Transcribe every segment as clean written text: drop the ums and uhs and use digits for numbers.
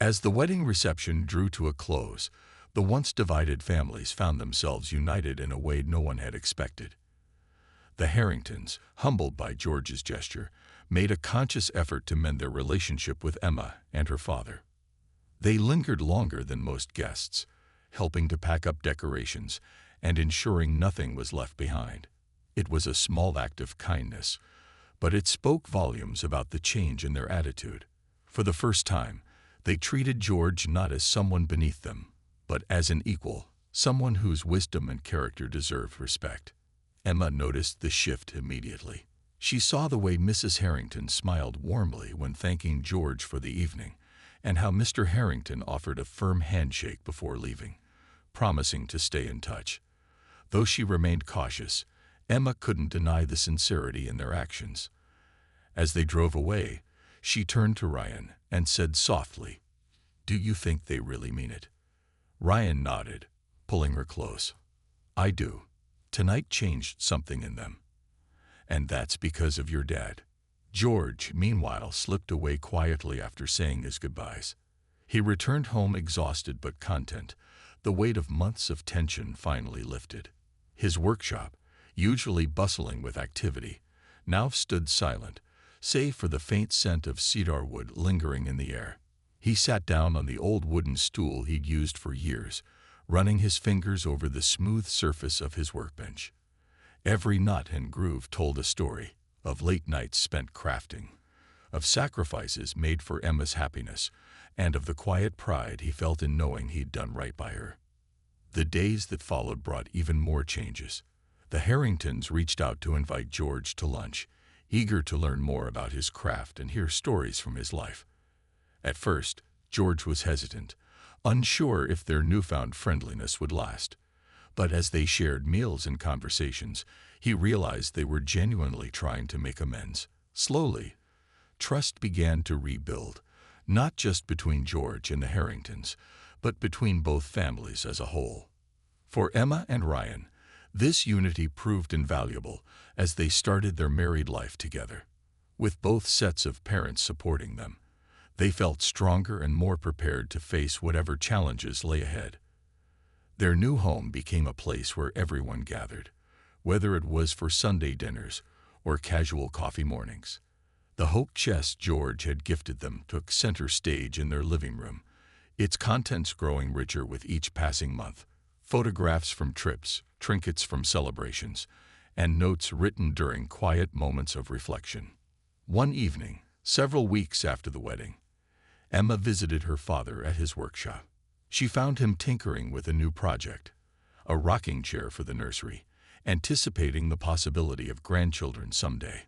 As the wedding reception drew to a close, the once divided families found themselves united in a way no one had expected. The Harringtons, humbled by George's gesture, made a conscious effort to mend their relationship with Emma and her father. They lingered longer than most guests, helping to pack up decorations and ensuring nothing was left behind. It was a small act of kindness, but it spoke volumes about the change in their attitude. For the first time, they treated George not as someone beneath them, but as an equal, someone whose wisdom and character deserved respect. Emma noticed the shift immediately. She saw the way Mrs. Harrington smiled warmly when thanking George for the evening, and how Mr. Harrington offered a firm handshake before leaving, promising to stay in touch. Though she remained cautious, Emma couldn't deny the sincerity in their actions. As they drove away, she turned to Ryan and said softly, "Do you think they really mean it?" Ryan nodded, pulling her close. "I do. Tonight changed something in them. And that's because of your dad." George, meanwhile, slipped away quietly after saying his goodbyes. He returned home exhausted but content. The weight of months of tension finally lifted. His workshop, usually bustling with activity, now stood silent, save for the faint scent of cedar wood lingering in the air. He sat down on the old wooden stool he'd used for years, running his fingers over the smooth surface of his workbench. Every nut and groove told a story of late nights spent crafting, of sacrifices made for Emma's happiness, and of the quiet pride he felt in knowing he'd done right by her. The days that followed brought even more changes. The Harringtons reached out to invite George to lunch, eager to learn more about his craft and hear stories from his life. At first, George was hesitant, unsure if their newfound friendliness would last. But as they shared meals and conversations, he realized they were genuinely trying to make amends. Slowly, trust began to rebuild, not just between George and the Harringtons, but between both families as a whole. For Emma and Ryan, this unity proved invaluable as they started their married life together. With both sets of parents supporting them, they felt stronger and more prepared to face whatever challenges lay ahead. Their new home became a place where everyone gathered, whether it was for Sunday dinners or casual coffee mornings. The Hope chest George had gifted them took center stage in their living room, its contents growing richer with each passing month. Photographs from trips, trinkets from celebrations, and notes written during quiet moments of reflection. One evening, several weeks after the wedding, Emma visited her father at his workshop. She found him tinkering with a new project, a rocking chair for the nursery, anticipating the possibility of grandchildren someday.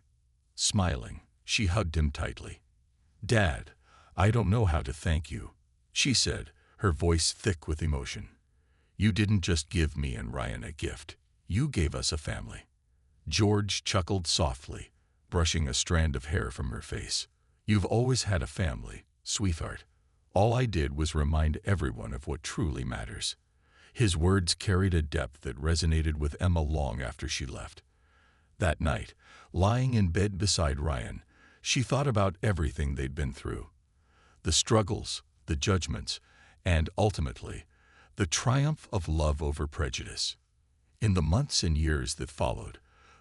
Smiling, she hugged him tightly. "Dad, I don't know how to thank you," she said, her voice thick with emotion. "You didn't just give me and Ryan a gift, you gave us a family." George chuckled softly, brushing a strand of hair from her face. "You've always had a family, sweetheart. All I did was remind everyone of what truly matters." His words carried a depth that resonated with Emma long after she left. That night, lying in bed beside Ryan, she thought about everything they'd been through. The struggles, the judgments, and ultimately, the triumph of love over prejudice. In the months and years that followed,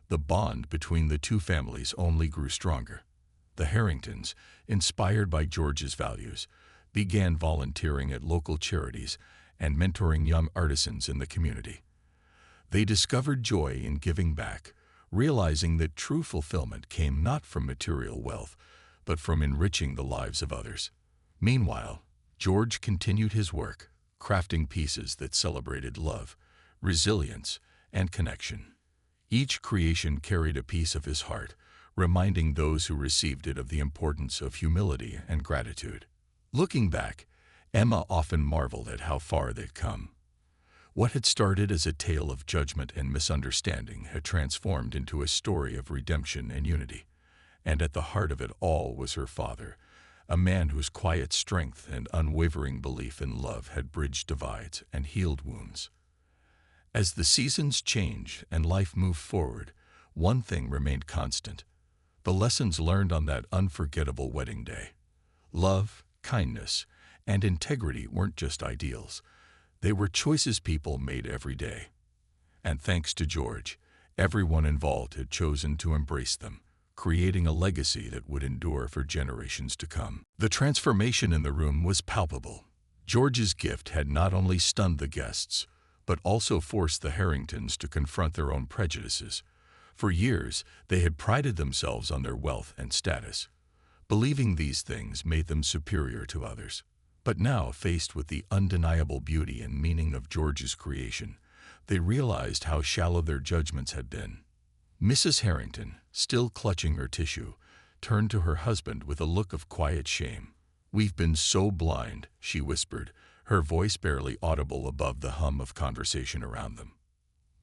the bond between the two families only grew stronger. The Harringtons, inspired by George's values, began volunteering at local charities and mentoring young artisans in the community. They discovered joy in giving back, realizing that true fulfillment came not from material wealth, but from enriching the lives of others. Meanwhile, George continued his work, crafting pieces that celebrated love, resilience, and connection. Each creation carried a piece of his heart, reminding those who received it of the importance of humility and gratitude. Looking back, Emma often marveled at how far they'd come. What had started as a tale of judgment and misunderstanding had transformed into a story of redemption and unity. And at the heart of it all was her father, a man whose quiet strength and unwavering belief in love had bridged divides and healed wounds. As the seasons changed and life moved forward, one thing remained constant: the lessons learned on that unforgettable wedding day. Love, kindness, and integrity weren't just ideals. They were choices people made every day. And thanks to George, everyone involved had chosen to embrace them, creating a legacy that would endure for generations to come. The transformation in the room was palpable. George's gift had not only stunned the guests, but also forced the Harringtons to confront their own prejudices. For years, they had prided themselves on their wealth and status, believing these things made them superior to others. But now, faced with the undeniable beauty and meaning of George's creation, they realized how shallow their judgments had been. Mrs. Harrington, still clutching her tissue, turned to her husband with a look of quiet shame. "We've been so blind," she whispered, her voice barely audible above the hum of conversation around them.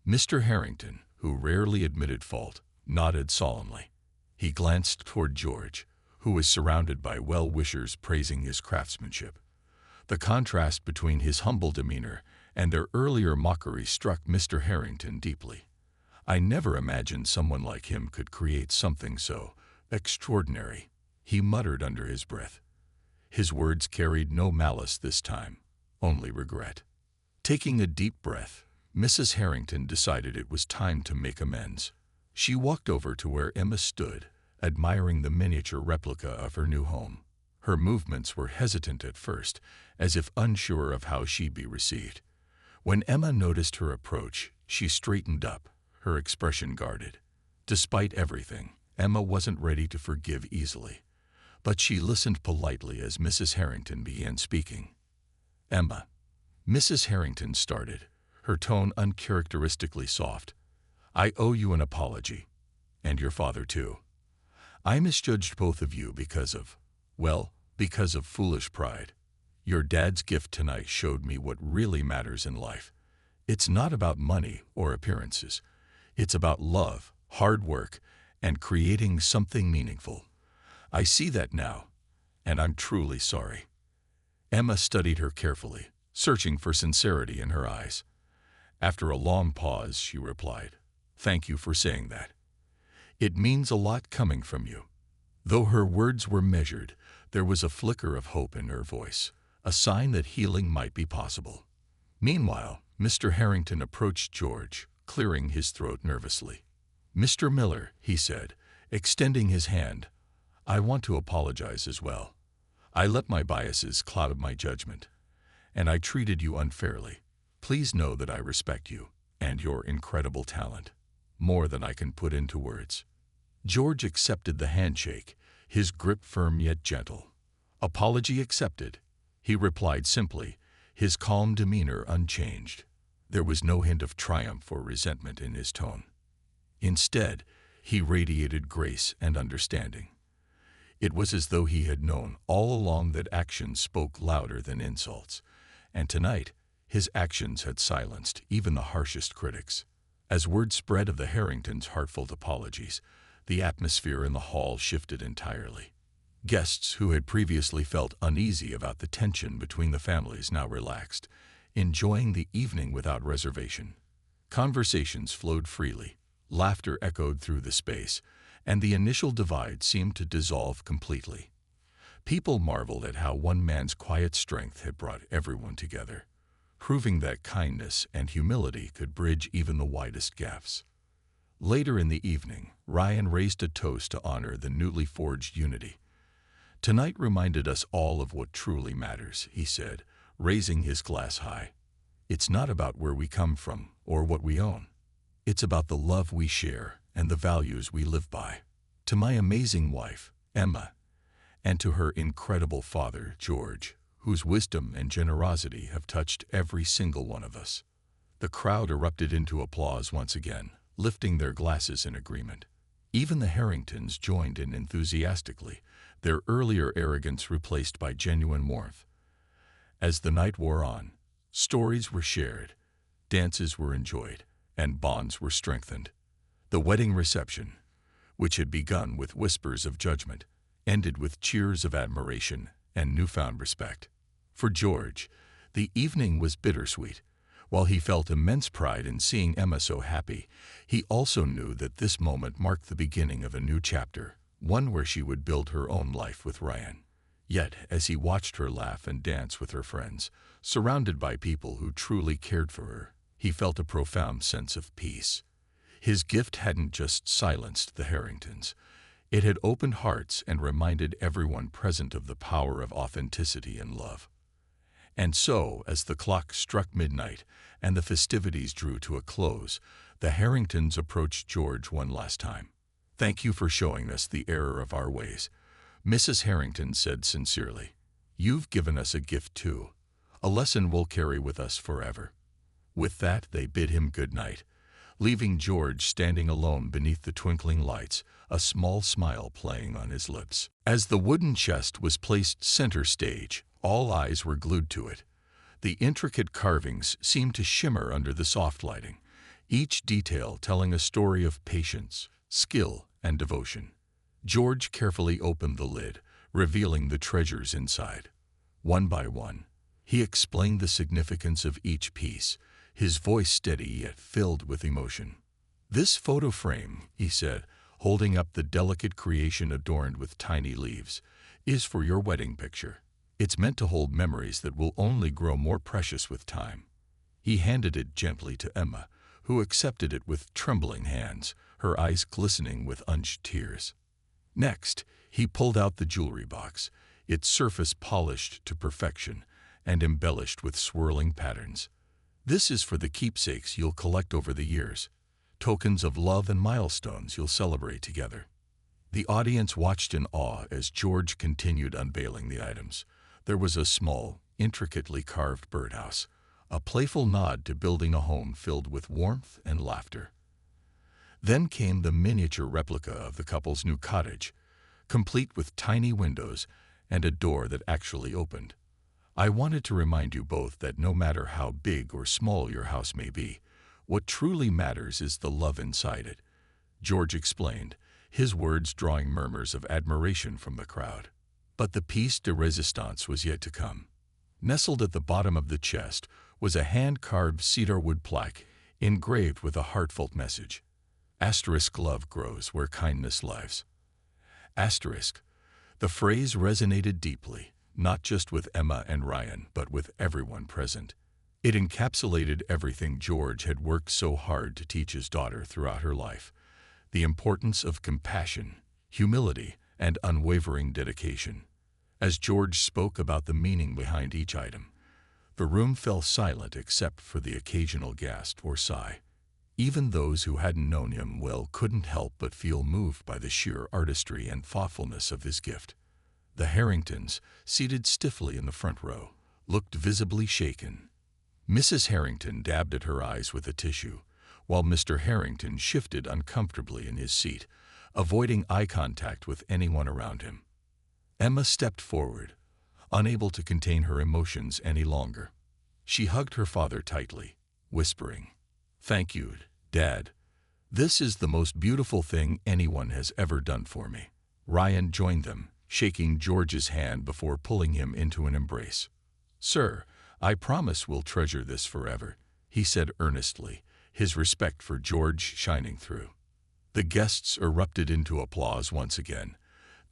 Mr. Harrington, who rarely admitted fault, nodded solemnly. He glanced toward George, who was surrounded by well-wishers praising his craftsmanship. The contrast between his humble demeanor and their earlier mockery struck Mr. Harrington deeply. "I never imagined someone like him could create something so extraordinary," he muttered under his breath. His words carried no malice this time, only regret. Taking a deep breath, Mrs. Harrington decided it was time to make amends. She walked over to where Emma stood, admiring the miniature replica of her new home. Her movements were hesitant at first, as if unsure of how she'd be received. When Emma noticed her approach, she straightened up, her expression guarded. Despite everything, Emma wasn't ready to forgive easily, but she listened politely as Mrs. Harrington began speaking. "Emma," Mrs. Harrington started, her tone uncharacteristically soft, "I owe you an apology, and your father too. I misjudged both of you because of foolish pride. Your dad's gift tonight showed me what really matters in life. It's not about money or appearances. It's about love, hard work, and creating something meaningful. I see that now, and I'm truly sorry." Emma studied her carefully, searching for sincerity in her eyes. After a long pause, she replied, "Thank you for saying that. It means a lot coming from you." Though her words were measured, there was a flicker of hope in her voice, a sign that healing might be possible. Meanwhile, Mr. Harrington approached George, clearing his throat nervously. "Mr. Miller," he said, extending his hand, "I want to apologize as well. I let my biases cloud my judgment, and I treated you unfairly. Please know that I respect you and your incredible talent, more than I can put into words." George accepted the handshake, his grip firm yet gentle. "Apology accepted," he replied simply, his calm demeanor unchanged. There was no hint of triumph or resentment in his tone. Instead, he radiated grace and understanding. It was as though he had known all along that actions spoke louder than insults, and tonight his actions had silenced even the harshest critics. As word spread of the Harringtons' heartfelt apologies, the atmosphere in the hall shifted entirely. Guests who had previously felt uneasy about the tension between the families now relaxed, enjoying the evening without reservation. Conversations flowed freely, laughter echoed through the space, and the initial divide seemed to dissolve completely. People marveled at how one man's quiet strength had brought everyone together, proving that kindness and humility could bridge even the widest gaps. Later in the evening, Ryan raised a toast to honor the newly forged unity. "Tonight reminded us all of what truly matters," he said, raising his glass high. "It's not about where we come from or what we own. It's about the love we share and the values we live by. To my amazing wife, Emma, and to her incredible father, George, whose wisdom and generosity have touched every single one of us." The crowd erupted into applause once again, lifting their glasses in agreement. Even the Harringtons joined in enthusiastically, their earlier arrogance replaced by genuine warmth. As the night wore on, stories were shared, dances were enjoyed, and bonds were strengthened. The wedding reception, which had begun with whispers of judgment, ended with cheers of admiration and newfound respect. For George, the evening was bittersweet. While he felt immense pride in seeing Emma so happy, he also knew that this moment marked the beginning of a new chapter, one where she would build her own life with Ryan. Yet, as he watched her laugh and dance with her friends, surrounded by people who truly cared for her, he felt a profound sense of peace. His gift hadn't just silenced the Harringtons. It had opened hearts and reminded everyone present of the power of authenticity and love. And so, as the clock struck midnight and the festivities drew to a close, the Harringtons approached George one last time. "Thank you for showing us the error of our ways," Mrs. Harrington said sincerely. "You've given us a gift too, a lesson we'll carry with us forever." With that, they bid him good night, leaving George standing alone beneath the twinkling lights, a small smile playing on his lips. As the wooden chest was placed center stage, all eyes were glued to it. The intricate carvings seemed to shimmer under the soft lighting, each detail telling a story of patience, skill, and devotion. George carefully opened the lid, revealing the treasures inside. One by one, he explained the significance of each piece, his voice steady yet filled with emotion. "This photo frame," he said, holding up the delicate creation adorned with tiny leaves, "is for your wedding picture. It's meant to hold memories that will only grow more precious with time." He handed it gently to Emma, who accepted it with trembling hands, her eyes glistening with unshed tears. Next, he pulled out the jewelry box, its surface polished to perfection and embellished with swirling patterns. "This is for the keepsakes you'll collect over the years, tokens of love and milestones you'll celebrate together." The audience watched in awe as George continued unveiling the items. There was a small, intricately carved birdhouse, a playful nod to building a home filled with warmth and laughter. Then came the miniature replica of the couple's new cottage, complete with tiny windows and a door that actually opened. "I wanted to remind you both that no matter how big or small your house may be, what truly matters is the love inside it," George explained, his words drawing murmurs of admiration from the crowd. But the piece de resistance was yet to come. Nestled at the bottom of the chest was a hand-carved cedarwood plaque engraved with a heartfelt message. Asterisk "Love grows where kindness lives." Asterisk. The phrase resonated deeply, not just with Emma and Ryan, but with everyone present. It encapsulated everything George had worked so hard to teach his daughter throughout her life: the importance of compassion, humility, and unwavering dedication. As George spoke about the meaning behind each item, the room fell silent except for the occasional gasp or sigh. Even those who hadn't known him well couldn't help but feel moved by the sheer artistry and thoughtfulness of his gift. The Harringtons, seated stiffly in the front row, looked visibly shaken. Mrs. Harrington dabbed at her eyes with a tissue, while Mr. Harrington shifted uncomfortably in his seat, avoiding eye contact with anyone around him. Emma stepped forward, unable to contain her emotions any longer. She hugged her father tightly, whispering, "Thank you, Dad. This is the most beautiful thing anyone has ever done for me." Ryan joined them, shaking George's hand before pulling him into an embrace. "Sir, I promise we'll treasure this forever," he said earnestly, his respect for George shining through. The guests erupted into applause once again,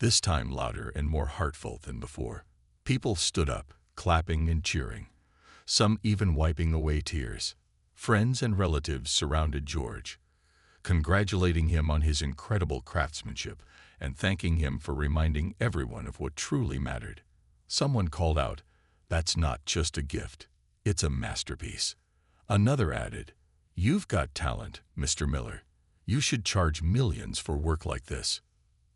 this time louder and more heartfelt than before. People stood up, clapping and cheering, some even wiping away tears. Friends and relatives surrounded George, congratulating him on his incredible craftsmanship and thanking him for reminding everyone of what truly mattered. Someone called out, "That's not just a gift, it's a masterpiece." Another added, "You've got talent, Mr. Miller. You should charge millions for work like this."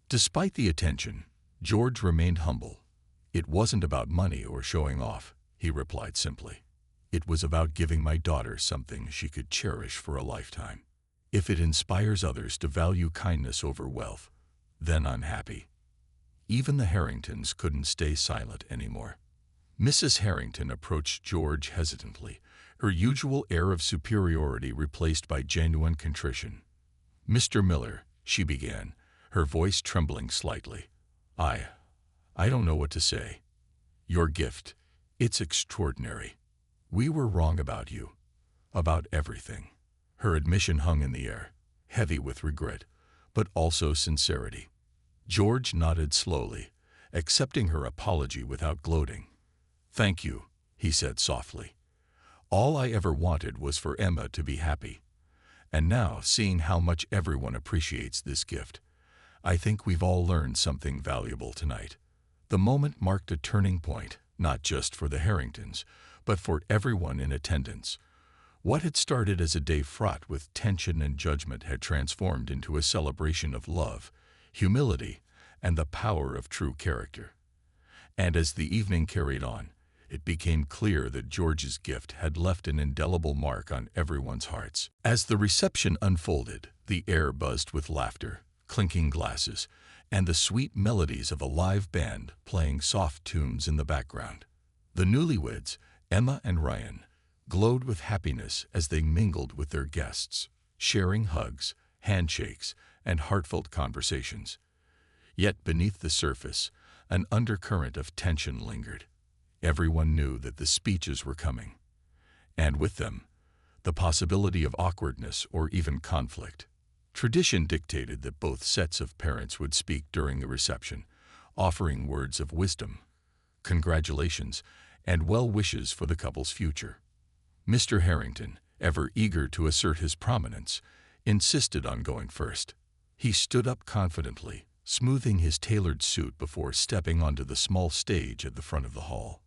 Despite the attention, George remained humble. "It wasn't about money or showing off," he replied simply. "It was about giving my daughter something she could cherish for a lifetime. If it inspires others to value kindness over wealth, then I'm happy." Even the Harringtons couldn't stay silent anymore. Mrs. Harrington approached George hesitantly, her usual air of superiority replaced by genuine contrition. "Mr. Miller," she began, her voice trembling slightly, I don't know what to say. Your gift, it's extraordinary. We were wrong about you, about everything." Her admission hung in the air, heavy with regret, but also sincerity. George nodded slowly, accepting her apology without gloating. "Thank you," he said softly. "All I ever wanted was for Emma to be happy. And now, seeing how much everyone appreciates this gift, I think we've all learned something valuable tonight." The moment marked a turning point, not just for the Harringtons, but for everyone in attendance. What had started as a day fraught with tension and judgment had transformed into a celebration of love, humility, and the power of true character. And as the evening carried on, it became clear that George's gift had left an indelible mark on everyone's hearts. As the reception unfolded, the air buzzed with laughter, clinking glasses, and the sweet melodies of a live band playing soft tunes in the background. The newlyweds, Emma and Ryan, glowed with happiness as they mingled with their guests, sharing hugs, handshakes, and heartfelt conversations. Yet beneath the surface, an undercurrent of tension lingered. Everyone knew that the speeches were coming, and with them, the possibility of awkwardness or even conflict. Tradition dictated that both sets of parents would speak during the reception, offering words of wisdom, congratulations, and well wishes for the couple's future. Mr. Harrington, ever eager to assert his prominence, insisted on going first. He stood up confidently, smoothing his tailored suit before stepping onto the small stage at the front of the hall.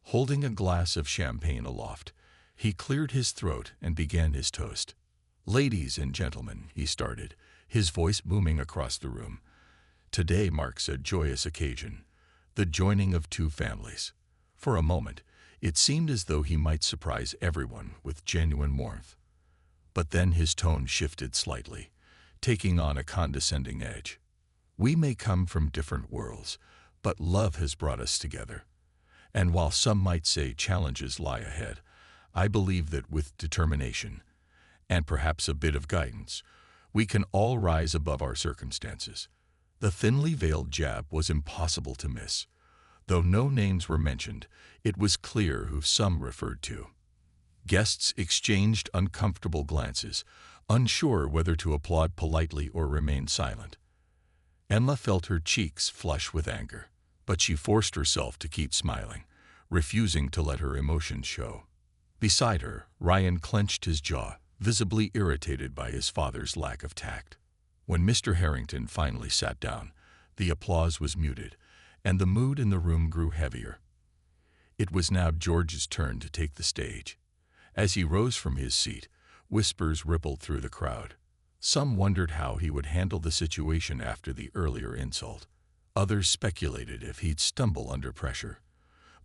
Holding a glass of champagne aloft, he cleared his throat and began his toast. "Ladies and gentlemen," he started, his voice booming across the room, "today marks a joyous occasion, the joining of two families." For a moment, it seemed as though he might surprise everyone with genuine warmth. But then his tone shifted slightly, taking on a condescending edge. "We may come from different worlds, but love has brought us together. And while some might say challenges lie ahead, I believe that with determination, and perhaps a bit of guidance, we can all rise above our circumstances." The thinly veiled jab was impossible to miss. Though no names were mentioned, it was clear who some referred to. Guests exchanged uncomfortable glances, unsure whether to applaud politely or remain silent. Emma felt her cheeks flush with anger, but she forced herself to keep smiling, refusing to let her emotions show. Beside her, Ryan clenched his jaw, visibly irritated by his father's lack of tact. When Mr. Harrington finally sat down, the applause was muted, and the mood in the room grew heavier. It was now George's turn to take the stage. As he rose from his seat, whispers rippled through the crowd. Some wondered how he would handle the situation after the earlier insult. Others speculated if he'd stumble under pressure.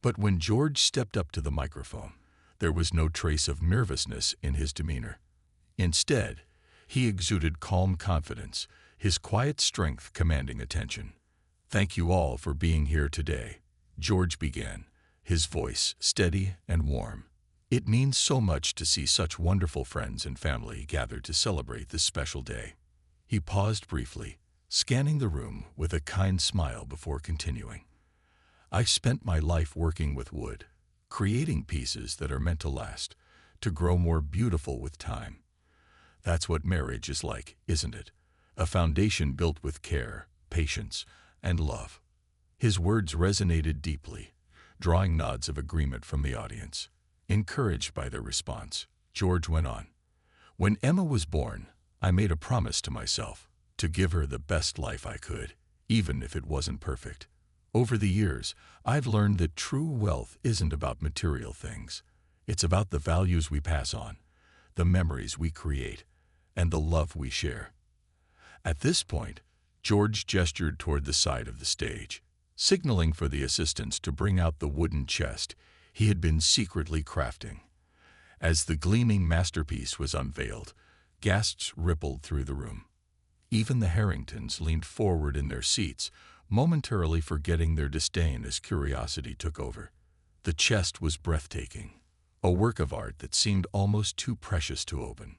But when George stepped up to the microphone, there was no trace of nervousness in his demeanor. Instead, he exuded calm confidence, his quiet strength commanding attention. "Thank you all for being here today," George began, his voice steady and warm. "It means so much to see such wonderful friends and family gathered to celebrate this special day." He paused briefly, scanning the room with a kind smile before continuing. "I've spent my life working with wood, creating pieces that are meant to last, to grow more beautiful with time. That's what marriage is like, isn't it? A foundation built with care, patience, and love." His words resonated deeply, drawing nods of agreement from the audience. Encouraged by their response, George went on. "When Emma was born, I made a promise to myself to give her the best life I could, even if it wasn't perfect. Over the years, I've learned that true wealth isn't about material things. It's about the values we pass on, the memories we create, and the love we share." At this point, George gestured toward the side of the stage, signaling for the assistants to bring out the wooden chest he had been secretly crafting. As the gleaming masterpiece was unveiled, gasps rippled through the room. Even the Harringtons leaned forward in their seats, momentarily forgetting their disdain as curiosity took over. The chest was breathtaking, a work of art that seemed almost too precious to open.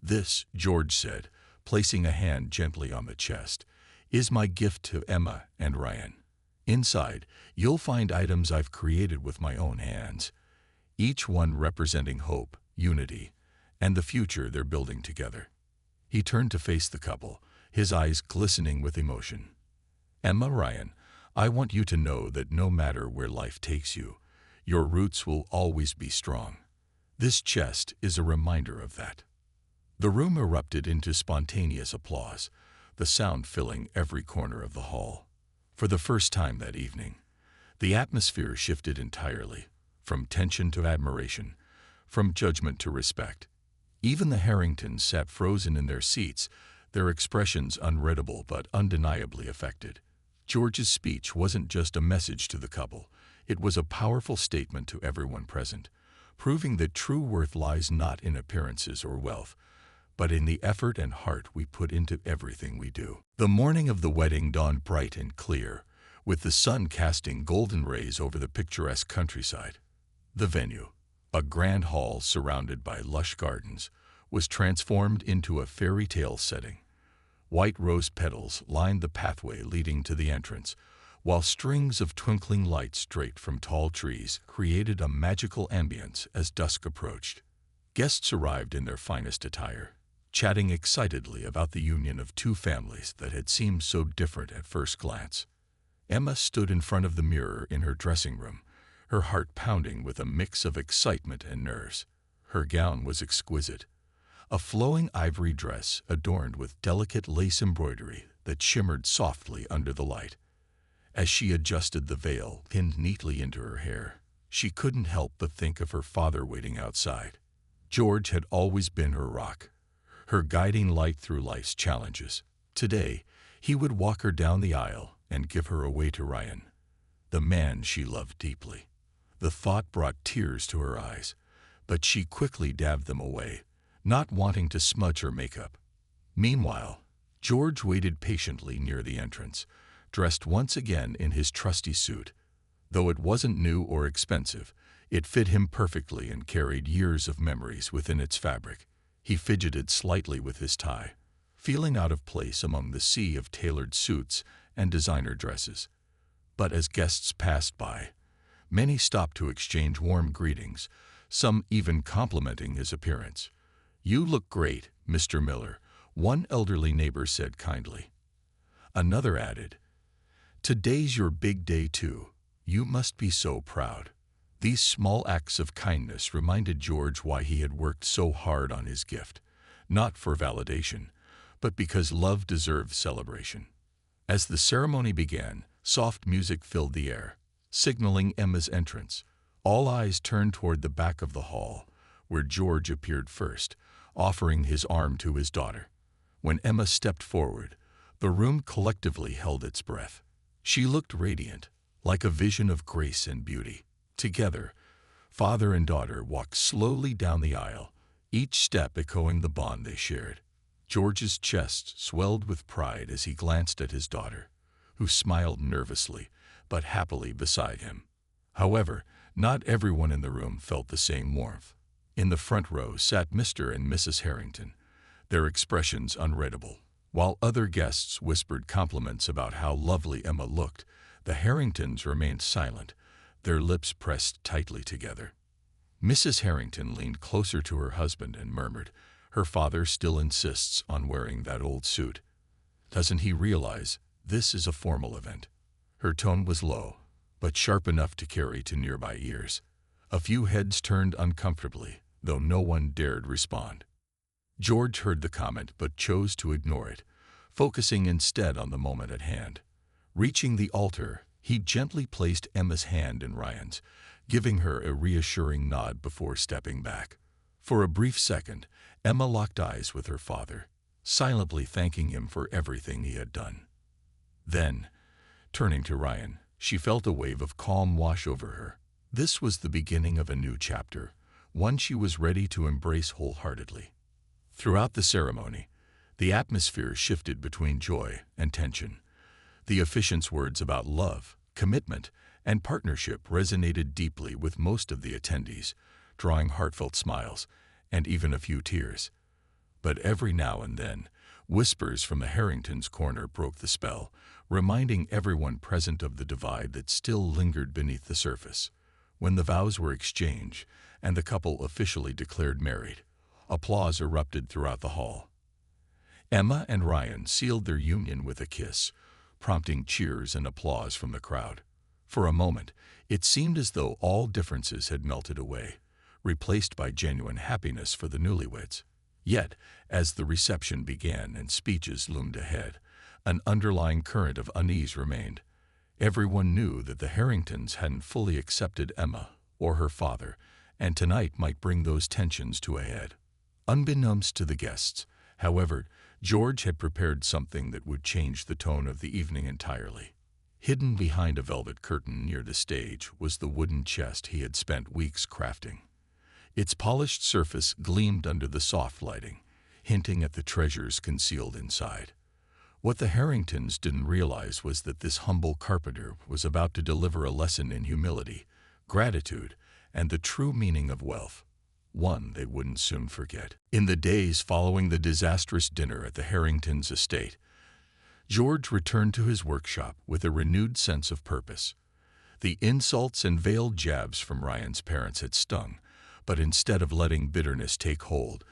"This," George said, placing a hand gently on the chest, "is my gift to Emma and Ryan. Inside, you'll find items I've created with my own hands, each one representing hope, unity, and the future they're building together." He turned to face the couple, his eyes glistening with emotion. "Emma, Ryan, I want you to know that no matter where life takes you, your roots will always be strong. This chest is a reminder of that." The room erupted into spontaneous applause, the sound filling every corner of the hall. For the first time that evening, the atmosphere shifted entirely, from tension to admiration, from judgment to respect. Even the Harringtons sat frozen in their seats, their expressions unreadable but undeniably affected. George's speech wasn't just a message to the couple, it was a powerful statement to everyone present, proving that true worth lies not in appearances or wealth, but in the effort and heart we put into everything we do. The morning of the wedding dawned bright and clear, with the sun casting golden rays over the picturesque countryside. The venue, a grand hall surrounded by lush gardens, was transformed into a fairy tale setting. White rose petals lined the pathway leading to the entrance, while strings of twinkling lights straight from tall trees created a magical ambience as dusk approached. Guests arrived in their finest attire, chatting excitedly about the union of two families that had seemed so different at first glance. Emma stood in front of the mirror in her dressing room, her heart pounding with a mix of excitement and nerves. Her gown was exquisite, a flowing ivory dress adorned with delicate lace embroidery that shimmered softly under the light. As she adjusted the veil pinned neatly into her hair, she couldn't help but think of her father waiting outside. George had always been her rock, her guiding light through life's challenges. Today, he would walk her down the aisle and give her away to Ryan, the man she loved deeply. The thought brought tears to her eyes, but she quickly dabbed them away, not wanting to smudge her makeup. Meanwhile, George waited patiently near the entrance, dressed once again in his trusty suit. Though it wasn't new or expensive, it fit him perfectly and carried years of memories within its fabric. He fidgeted slightly with his tie, feeling out of place among the sea of tailored suits and designer dresses. But as guests passed by, many stopped to exchange warm greetings, some even complimenting his appearance. "You look great, Mr. Miller," one elderly neighbor said kindly. Another added, "Today's your big day too. You must be so proud." These small acts of kindness reminded George why he had worked so hard on his gift, not for validation, but because love deserves celebration. As the ceremony began, soft music filled the air, signaling Emma's entrance. All eyes turned toward the back of the hall, where George appeared first, offering his arm to his daughter. When Emma stepped forward, the room collectively held its breath. She looked radiant, like a vision of grace and beauty. Together, father and daughter walked slowly down the aisle, each step echoing the bond they shared. George's chest swelled with pride as he glanced at his daughter, who smiled nervously but happily beside him. However, not everyone in the room felt the same warmth. In the front row sat Mr. and Mrs. Harrington, their expressions unreadable. While other guests whispered compliments about how lovely Emma looked, the Harringtons remained silent, their lips pressed tightly together. Mrs. Harrington leaned closer to her husband and murmured, "Her father still insists on wearing that old suit. Doesn't he realize this is a formal event?" Her tone was low, but sharp enough to carry to nearby ears. A few heads turned uncomfortably, though no one dared respond. George heard the comment but chose to ignore it, focusing instead on the moment at hand. Reaching the altar, he gently placed Emma's hand in Ryan's, giving her a reassuring nod before stepping back. For a brief second, Emma locked eyes with her father, silently thanking him for everything he had done. Then, turning to Ryan, she felt a wave of calm wash over her. This was the beginning of a new chapter, one she was ready to embrace wholeheartedly. Throughout the ceremony, the atmosphere shifted between joy and tension. The officiant's words about love, commitment, and partnership resonated deeply with most of the attendees, drawing heartfelt smiles and even a few tears. But every now and then, whispers from the Harringtons' corner broke the spell, reminding everyone present of the divide that still lingered beneath the surface. When the vows were exchanged and the couple officially declared married, applause erupted throughout the hall. Emma and Ryan sealed their union with a kiss, prompting cheers and applause from the crowd. For a moment, it seemed as though all differences had melted away, replaced by genuine happiness for the newlyweds. Yet, as the reception began and speeches loomed ahead, an underlying current of unease remained. Everyone knew that the Harringtons hadn't fully accepted Emma or her father, and tonight might bring those tensions to a head. Unbeknownst to the guests, however, George had prepared something that would change the tone of the evening entirely. Hidden behind a velvet curtain near the stage was the wooden chest he had spent weeks crafting. Its polished surface gleamed under the soft lighting, hinting at the treasures concealed inside. What the Harringtons didn't realize was that this humble carpenter was about to deliver a lesson in humility, gratitude, and the true meaning of wealth, one they wouldn't soon forget. In the days following the disastrous dinner at the Harringtons' estate, George returned to his workshop with a renewed sense of purpose. The insults and veiled jabs from Ryan's parents had stung, but instead of letting bitterness take hold,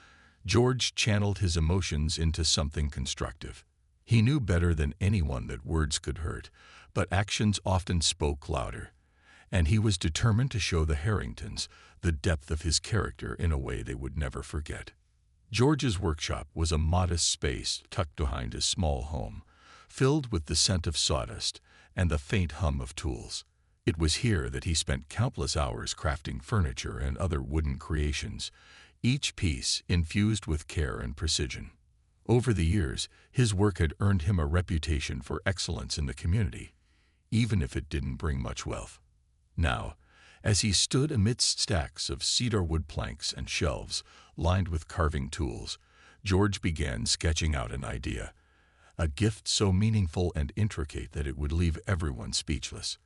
George channeled his emotions into something constructive. He knew better than anyone that words could hurt, but actions often spoke louder, and he was determined to show the Harringtons the depth of his character in a way they would never forget. George's workshop was a modest space tucked behind his small home, filled with the scent of sawdust and the faint hum of tools. It was here that he spent countless hours crafting furniture and other wooden creations, each piece infused with care and precision. Over the years, his work had earned him a reputation for excellence in the community, even if it didn't bring much wealth. Now, as he stood amidst stacks of cedar wood planks and shelves lined with carving tools, George began sketching out an idea, a gift so meaningful and intricate that it would leave everyone speechless.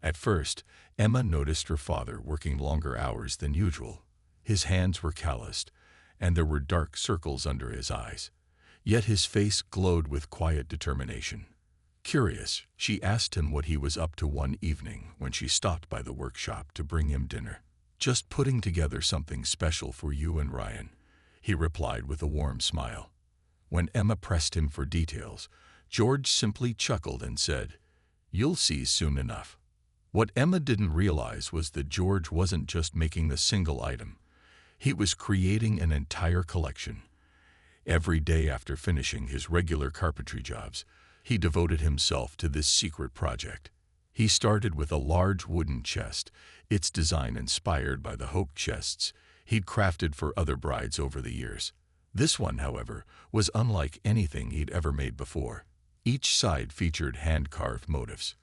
At first, Emma noticed her father working longer hours than usual. His hands were calloused, and there were dark circles under his eyes. Yet his face glowed with quiet determination. Curious, she asked him what he was up to one evening when she stopped by the workshop to bring him dinner. "Just putting together something special for you and Ryan," he replied with a warm smile. When Emma pressed him for details, George simply chuckled and said, "You'll see soon enough." What Emma didn't realize was that George wasn't just making the single item. He was creating an entire collection. Every day after finishing his regular carpentry jobs, he devoted himself to this secret project. He started with a large wooden chest, its design inspired by the Hope chests he'd crafted for other brides over the years. This one, however, was unlike anything he'd ever made before. Each side featured hand-carved motifs,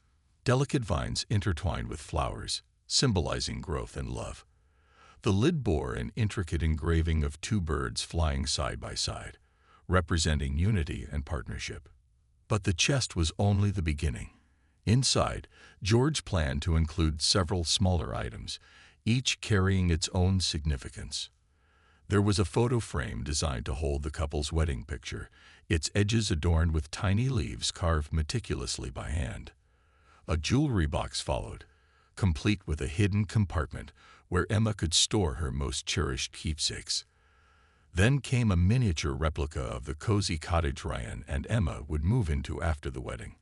delicate vines intertwined with flowers, symbolizing growth and love. The lid bore an intricate engraving of two birds flying side by side, representing unity and partnership. But the chest was only the beginning. Inside, George planned to include several smaller items, each carrying its own significance. There was a photo frame designed to hold the couple's wedding picture, its edges adorned with tiny leaves carved meticulously by hand. A jewelry box followed, complete with a hidden compartment where Emma could store her most cherished keepsakes. Then came a miniature replica of the cozy cottage Ryan and Emma would move into after the wedding,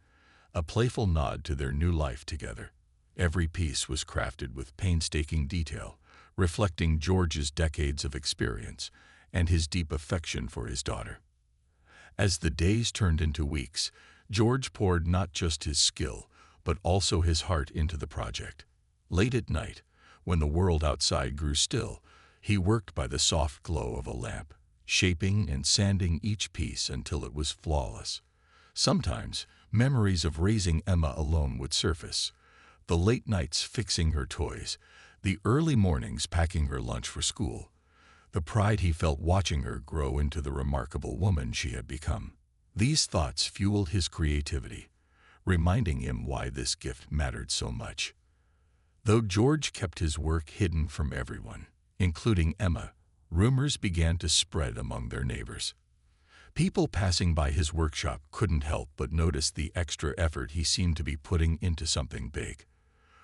a playful nod to their new life together. Every piece was crafted with painstaking detail, reflecting George's decades of experience and his deep affection for his daughter. As the days turned into weeks, George poured not just his skill, but also his heart into the project. Late at night, when the world outside grew still, he worked by the soft glow of a lamp, shaping and sanding each piece until it was flawless. Sometimes, memories of raising Emma alone would surface. The late nights fixing her toys, the early mornings packing her lunch for school, the pride he felt watching her grow into the remarkable woman she had become. These thoughts fueled his creativity, reminding him why this gift mattered so much. Though George kept his work hidden from everyone, including Emma, rumors began to spread among their neighbors. People passing by his workshop couldn't help but notice the extra effort he seemed to be putting into something big.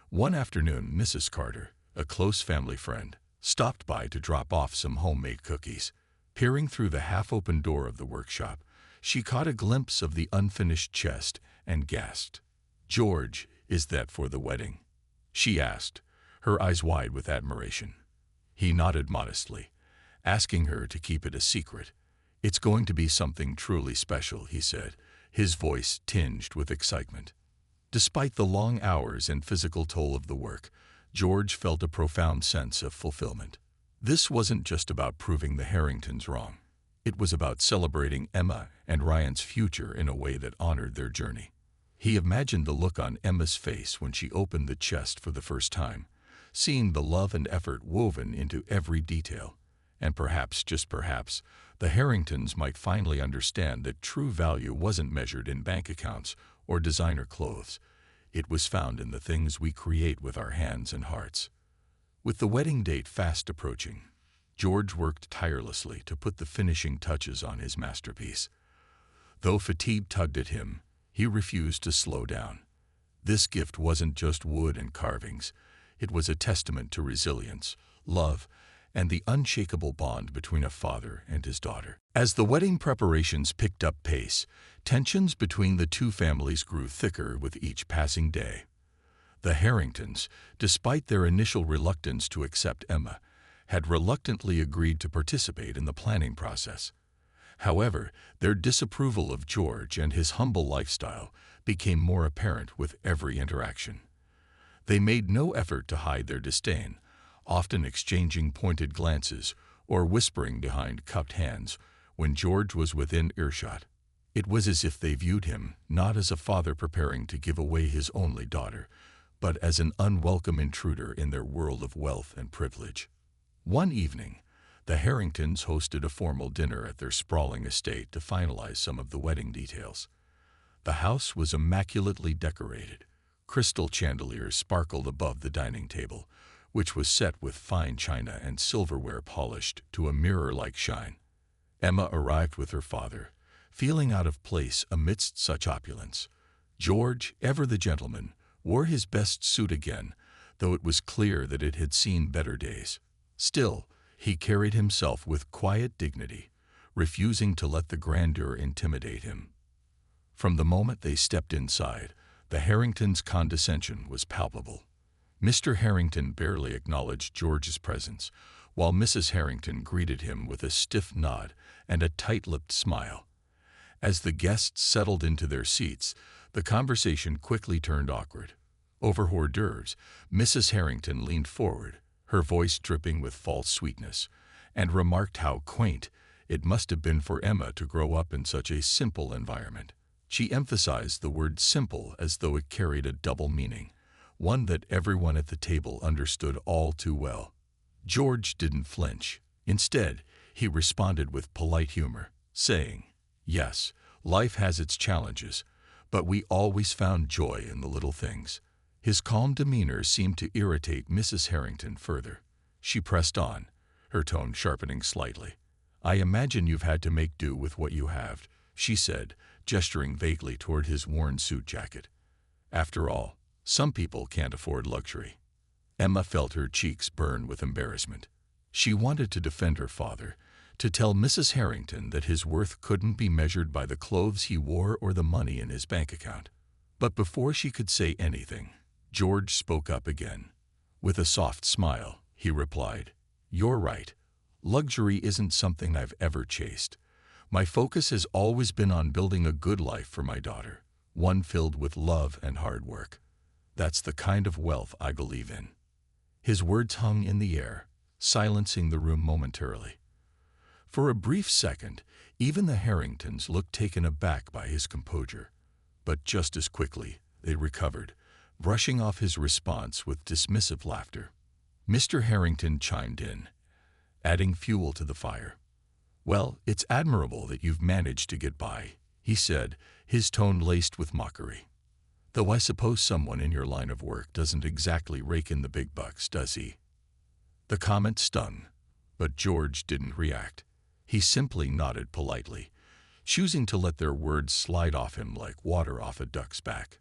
One afternoon, Mrs. Carter, a close family friend, stopped by to drop off some homemade cookies. Peering through the half-open door of the workshop, she caught a glimpse of the unfinished chest and gasped. "George, is that for the wedding?" she asked, her eyes wide with admiration. He nodded modestly, asking her to keep it a secret. "It's going to be something truly special," he said, his voice tinged with excitement. Despite the long hours and physical toll of the work, George felt a profound sense of fulfillment. This wasn't just about proving the Harringtons wrong. It was about celebrating Emma and Ryan's future in a way that honored their journey. He imagined the look on Emma's face when she opened the chest for the first time, seeing the love and effort woven into every detail. And perhaps, just perhaps, the Harringtons might finally understand that true value wasn't measured in bank accounts or designer clothes. It was found in the things we create with our hands and hearts. With the wedding date fast approaching, George worked tirelessly to put the finishing touches on his masterpiece. Though fatigue tugged at him, he refused to slow down. This gift wasn't just wood and carvings. It was a testament to resilience, love, and the unshakable bond between a father and his daughter. As the wedding preparations picked up pace, tensions between the two families grew thicker with each passing day. The Harringtons, despite their initial reluctance to accept Emma, had reluctantly agreed to participate in the planning process. However, their disapproval of George and his humble lifestyle became more apparent with every interaction. They made no effort to hide their disdain, often exchanging pointed glances or whispering behind cupped hands when George was within earshot. It was as if they viewed him not as a father preparing to give away his only daughter, but as an unwelcome intruder in their world of wealth and privilege. One evening, the Harringtons hosted a formal dinner at their sprawling estate to finalize some of the wedding details. The house was immaculately decorated. Crystal chandeliers sparkled above the dining table, which was set with fine china and silverware polished to a mirror-like shine. Emma arrived with her father, feeling out of place amidst such opulence. George, ever the gentleman, wore his best suit again, though it was clear that it had seen better days. Still, he carried himself with quiet dignity, refusing to let the grandeur intimidate him. From the moment they stepped inside, the Harringtons' condescension was palpable. Mr. Harrington barely acknowledged George's presence, while Mrs. Harrington greeted him with a stiff nod and a tight-lipped smile. As the guests settled into their seats, the conversation quickly turned awkward. Over hors d'oeuvres, Mrs. Harrington leaned forward, her voice dripping with false sweetness, and remarked how quaint it must have been for Emma to grow up in such a simple environment. She emphasized the word simple as though it carried a double meaning, one that everyone at the table understood all too well. George didn't flinch. Instead, he responded with polite humor, saying, "Yes, life has its challenges, but we always found joy in the little things." His calm demeanor seemed to irritate Mrs. Harrington further. She pressed on, her tone sharpening slightly. "I imagine you've had to make do with what you have," she said, gesturing vaguely toward his worn suit jacket. "After all, some people can't afford luxury." Emma felt her cheeks burn with embarrassment. She wanted to defend her father, to tell Mrs. Harrington that his worth couldn't be measured by the clothes he wore or the money in his bank account. But before she could say anything, George spoke up again. With a soft smile, he replied, "You're right. Luxury isn't something I've ever chased. My focus has always been on building a good life for my daughter, one filled with love and hard work. That's the kind of wealth I believe in." His words hung in the air, silencing the room momentarily. For a brief second, even the Harringtons looked taken aback by his composure. But just as quickly, they recovered, brushing off his response with dismissive laughter. Mr. Harrington chimed in, adding fuel to the fire. "Well, it's admirable that you've managed to get by," he said, his tone laced with mockery. "Though I suppose someone in your line of work doesn't exactly rake in the big bucks, does he?" The comment stung, but George didn't react. He simply nodded politely, choosing to let their words slide off him like water off a duck's back.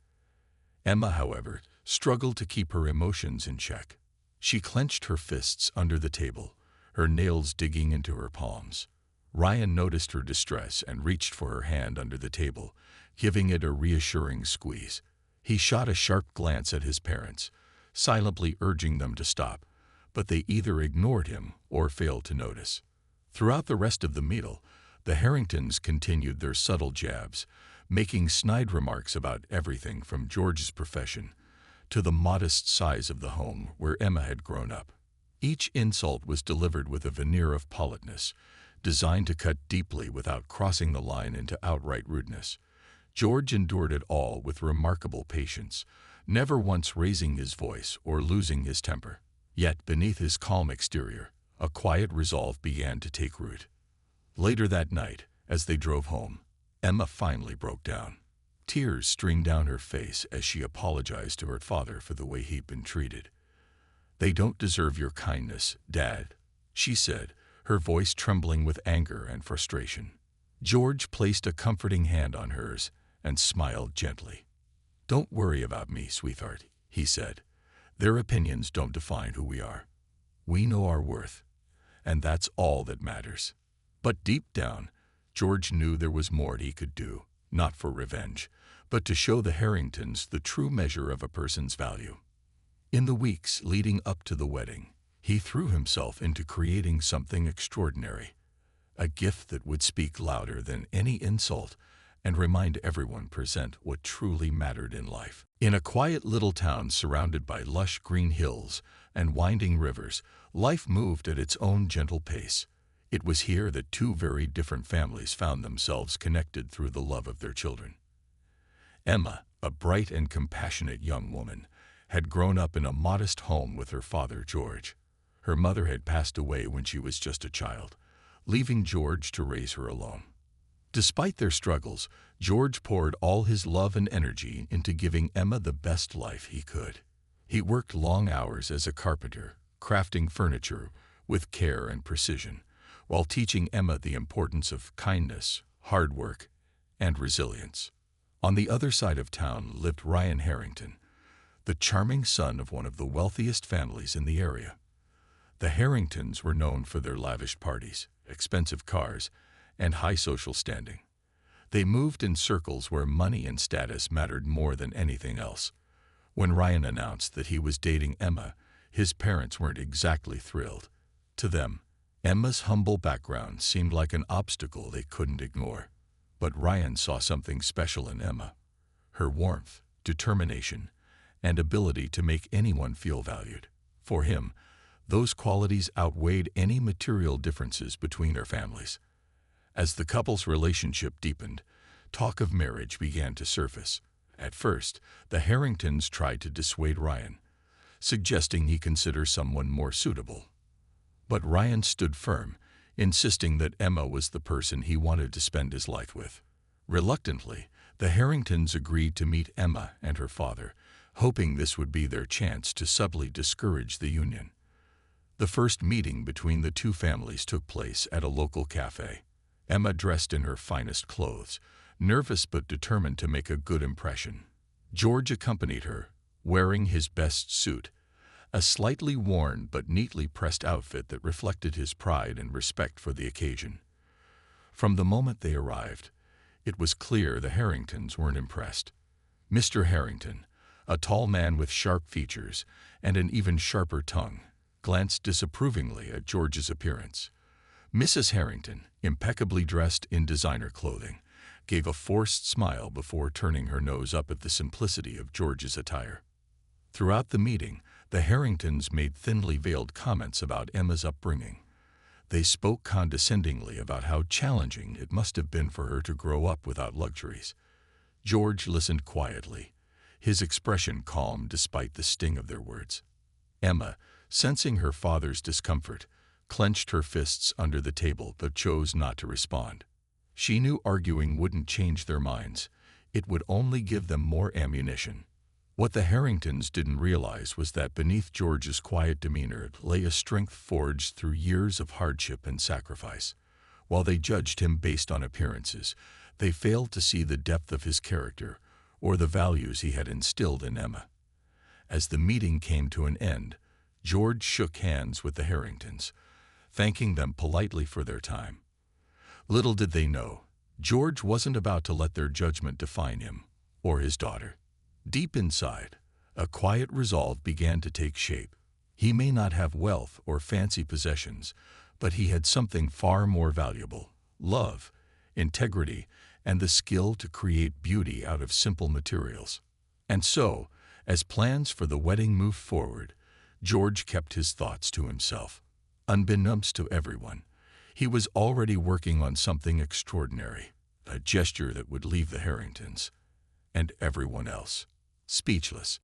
Emma, however, struggled to keep her emotions in check. She clenched her fists under the table, her nails digging into her palms. Ryan noticed her distress and reached for her hand under the table, giving it a reassuring squeeze. He shot a sharp glance at his parents, silently urging them to stop, but they either ignored him or failed to notice. Throughout the rest of the meal, the Harringtons continued their subtle jabs, making snide remarks about everything from George's profession to the modest size of the home where Emma had grown up. Each insult was delivered with a veneer of politeness, designed to cut deeply without crossing the line into outright rudeness. George endured it all with remarkable patience, never once raising his voice or losing his temper. Yet beneath his calm exterior, a quiet resolve began to take root. Later that night, as they drove home, Emma finally broke down. Tears streamed down her face as she apologized to her father for the way he'd been treated. "They don't deserve your kindness, Dad," she said, her voice trembling with anger and frustration. George placed a comforting hand on hers and smiled gently. "Don't worry about me, sweetheart," he said. "Their opinions don't define who we are. We know our worth, and that's all that matters." But deep down, George knew there was more he could do, not for revenge, but to show the Harringtons the true measure of a person's value. In the weeks leading up to the wedding, he threw himself into creating something extraordinary, a gift that would speak louder than any insult and remind everyone present what truly mattered in life. In a quiet little town surrounded by lush green hills and winding rivers, life moved at its own gentle pace. It was here that two very different families found themselves connected through the love of their children. Emma, a bright and compassionate young woman, had grown up in a modest home with her father, George. Her mother had passed away when she was just a child, leaving George to raise her alone. Despite their struggles, George poured all his love and energy into giving Emma the best life he could. He worked long hours as a carpenter, crafting furniture with care and precision, while teaching Emma the importance of kindness, hard work, and resilience. On the other side of town lived Ryan Harrington, the charming son of one of the wealthiest families in the area. The Harringtons were known for their lavish parties, expensive cars, and high social standing. They moved in circles where money and status mattered more than anything else. When Ryan announced that he was dating Emma, his parents weren't exactly thrilled. To them, Emma's humble background seemed like an obstacle they couldn't ignore. But Ryan saw something special in Emma: her warmth, determination, and ability to make anyone feel valued. For him, those qualities outweighed any material differences between their families. As the couple's relationship deepened, talk of marriage began to surface. At first, the Harringtons tried to dissuade Ryan, suggesting he consider someone more suitable. But Ryan stood firm, insisting that Emma was the person he wanted to spend his life with. Reluctantly, the Harringtons agreed to meet Emma and her father, hoping this would be their chance to subtly discourage the union. The first meeting between the two families took place at a local cafe. Emma dressed in her finest clothes, nervous but determined to make a good impression. George accompanied her, wearing his best suit, a slightly worn but neatly pressed outfit that reflected his pride and respect for the occasion. From the moment they arrived, it was clear the Harringtons weren't impressed. Mr. Harrington, a tall man with sharp features and an even sharper tongue, glanced disapprovingly at George's appearance. Mrs. Harrington, impeccably dressed in designer clothing, gave a forced smile before turning her nose up at the simplicity of George's attire. Throughout the meeting, the Harringtons made thinly veiled comments about Emma's upbringing. They spoke condescendingly about how challenging it must have been for her to grow up without luxuries. George listened quietly, his expression calm despite the sting of their words. Emma, sensing her father's discomfort, clenched her fists under the table but chose not to respond. She knew arguing wouldn't change their minds. It would only give them more ammunition. What the Harringtons didn't realize was that beneath George's quiet demeanor lay a strength forged through years of hardship and sacrifice. While they judged him based on appearances, they failed to see the depth of his character or the values he had instilled in Emma. As the meeting came to an end, George shook hands with the Harringtons, thanking them politely for their time. Little did they know, George wasn't about to let their judgment define him or his daughter. Deep inside, a quiet resolve began to take shape. He may not have wealth or fancy possessions, but he had something far more valuable: love, integrity, and the skill to create beauty out of simple materials. And so, as plans for the wedding moved forward, George kept his thoughts to himself. Unbeknownst to everyone, he was already working on something extraordinary, a gesture that would leave the Harringtons and everyone else speechless.